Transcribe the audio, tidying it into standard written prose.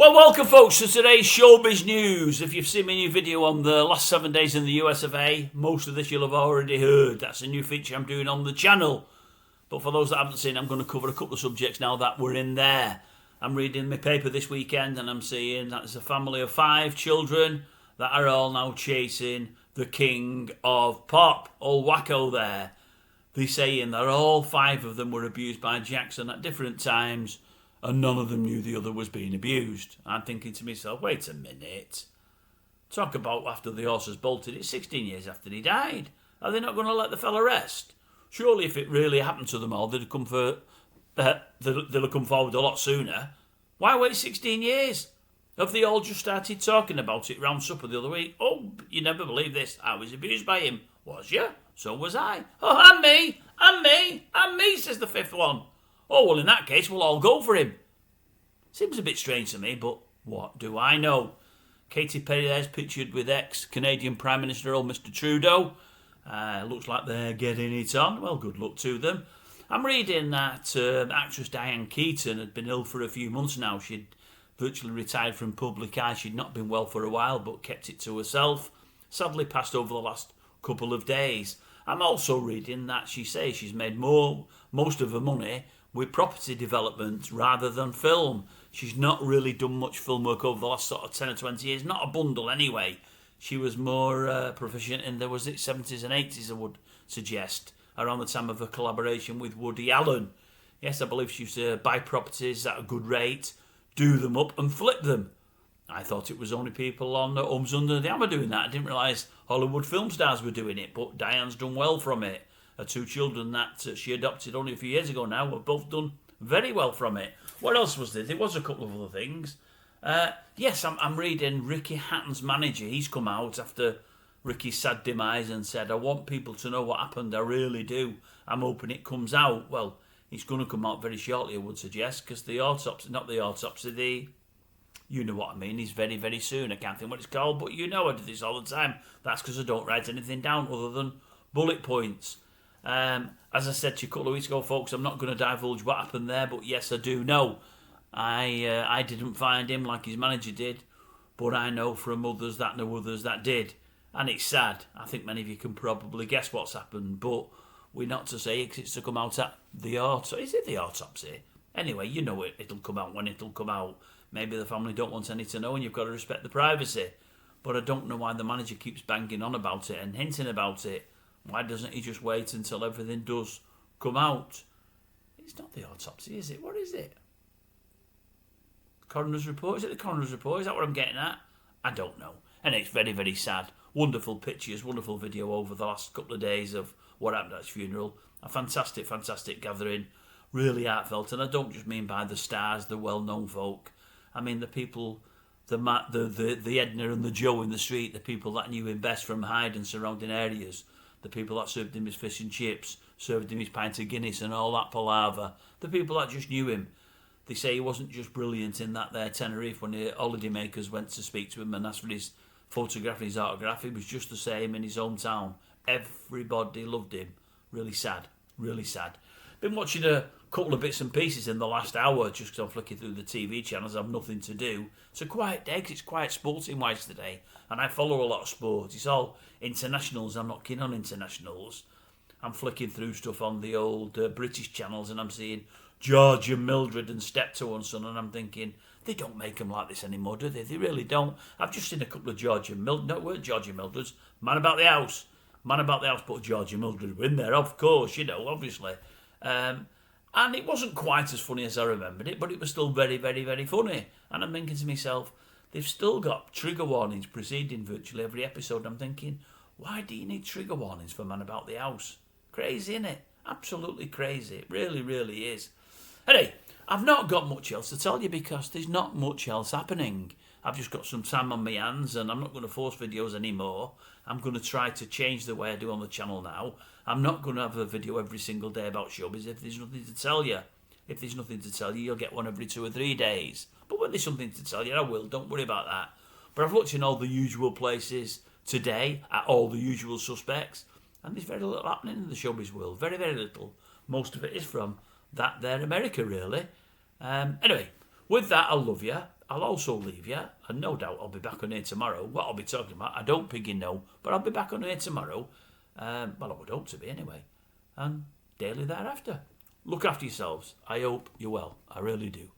Well, welcome folks to today's Showbiz News. If you've seen my new video on the last 7 days in the US of A, most of this you'll have already heard. That's a new feature I'm doing on the channel. But for those that haven't seen, I'm going to cover a couple of subjects now that were in there. I'm reading my paper this weekend and I'm seeing that there's a family of 5 children that are all now chasing the king of pop. All wacko there. They're saying that all 5 of them were abused by Jackson at different times, and none of them knew the other was being abused. I'm thinking to myself, wait a minute. Talk about after the horse has bolted. It's 16 years after he died. Are they not going to let the fella rest? Surely if it really happened to them all, they'd have come forward a lot sooner. Why wait 16 years? Have they all just started talking about it round supper the other week? Oh, you never believe this. I was abused by him. Was you? So was I. Oh, and me, says the 5th one. Oh, well, in that case, we'll all go for him. Seems a bit strange to me, but what do I know? Katy Perry there's pictured with ex-Canadian Prime Minister old Mr Trudeau. Looks like they're getting it on. Well, good luck to them. I'm reading that actress Diane Keaton had been ill for a few months now. She'd virtually retired from public eye. She'd not been well for a while, but kept it to herself. Sadly passed over the last couple of days. I'm also reading that she says she's made most of her money with property development rather than film. She's not really done much film work over the last sort of 10 or 20 years. Not a bundle anyway. She was more proficient in the 70s and 80s, I would suggest, around the time of her collaboration with Woody Allen. Yes, I believe she used to buy properties at a good rate, do them up and flip them. I thought it was only people on Homes Under the Hammer doing that. I didn't realise Hollywood film stars were doing it, but Diane's done well from it. Her 2 children that she adopted only a few years ago now have both done very well from it. What else was there? There was a couple of other things. Yes, I'm reading Ricky Hatton's manager. He's come out after Ricky's sad demise and said, I want people to know what happened. I really do. I'm hoping it comes out. Well, it's going to come out very shortly, I would suggest, because the autopsy, you know what I mean, is very, very soon. I can't think what it's called, but you know I do this all the time. That's because I don't write anything down other than bullet points. As I said to you a couple of weeks ago, folks, I'm not going to divulge what happened there, but yes, I do know. I didn't find him like his manager did, but I know from others that know others that did. And it's sad. I think many of you can probably guess what's happened, but we're not to say it's to come out at the autopsy. Is it the autopsy? Anyway, you know it'll come out when it'll come out. Maybe the family don't want any to know and you've got to respect the privacy. But I don't know why the manager keeps banging on about it and hinting about it. Why doesn't he just wait until everything does come out? It's not the autopsy, is it? What is it? Coroner's report? Is it the coroner's report? Is that what I'm getting at? I don't know. And it's very, very sad. Wonderful pictures, wonderful video over the last couple of days of what happened at his funeral. A fantastic, fantastic gathering. Really heartfelt. And I don't just mean by the stars, the well-known folk. I mean the people, the Edna and the Joe in the street, the people that knew him best from Hyde and surrounding areas. The people that served him his fish and chips, served him his pint of Guinness and all that palaver. The people that just knew him. They say he wasn't just brilliant in that there Tenerife when the holidaymakers went to speak to him and asked for his photograph and his autograph. He was just the same in his hometown. Everybody loved him. Really sad. Really sad. Been watching a couple of bits and pieces in the last hour just because I'm flicking through the TV channels. I have nothing to do. It's a quiet day because it's quiet sporting-wise today. And I follow a lot of sport. It's all internationals. I'm not keen on internationals. I'm flicking through stuff on the old British channels and I'm seeing George and Mildred and Steptoe and Son and I'm thinking, they don't make them like this anymore, do they? They really don't. I've just seen a couple of George and Mildred. No, it weren't George and Mildred's. Man About the House. Man About the House put George and Mildred in there, of course, you know, obviously. And it wasn't quite as funny as I remembered it, but it was still very, very, very funny. And I'm thinking to myself, they've still got trigger warnings preceding virtually every episode. I'm thinking, why do you need trigger warnings for Man About the House? Crazy, innit? Absolutely crazy. It really, really is. Anyway, I've not got much else to tell you because there's not much else happening. I've just got some time on my hands and I'm not going to force videos anymore. I'm going to try to change the way I do on the channel now. I'm not going to have a video every single day about showbiz if there's nothing to tell you. If there's nothing to tell you, you'll get one every 2 or 3 days. But when there's something to tell you, I will. Don't worry about that. But I've looked in all the usual places today, at all the usual suspects, and there's very little happening in the showbiz world. Very, very little. Most of it is from that there America, really. Anyway, with that, I love you. I'll also leave you, and no doubt I'll be back on here tomorrow. What I'll be talking about, I don't piggy know, but I'll be back on here tomorrow. Well, I would hope to be anyway. And daily thereafter. Look after yourselves. I hope you're well. I really do.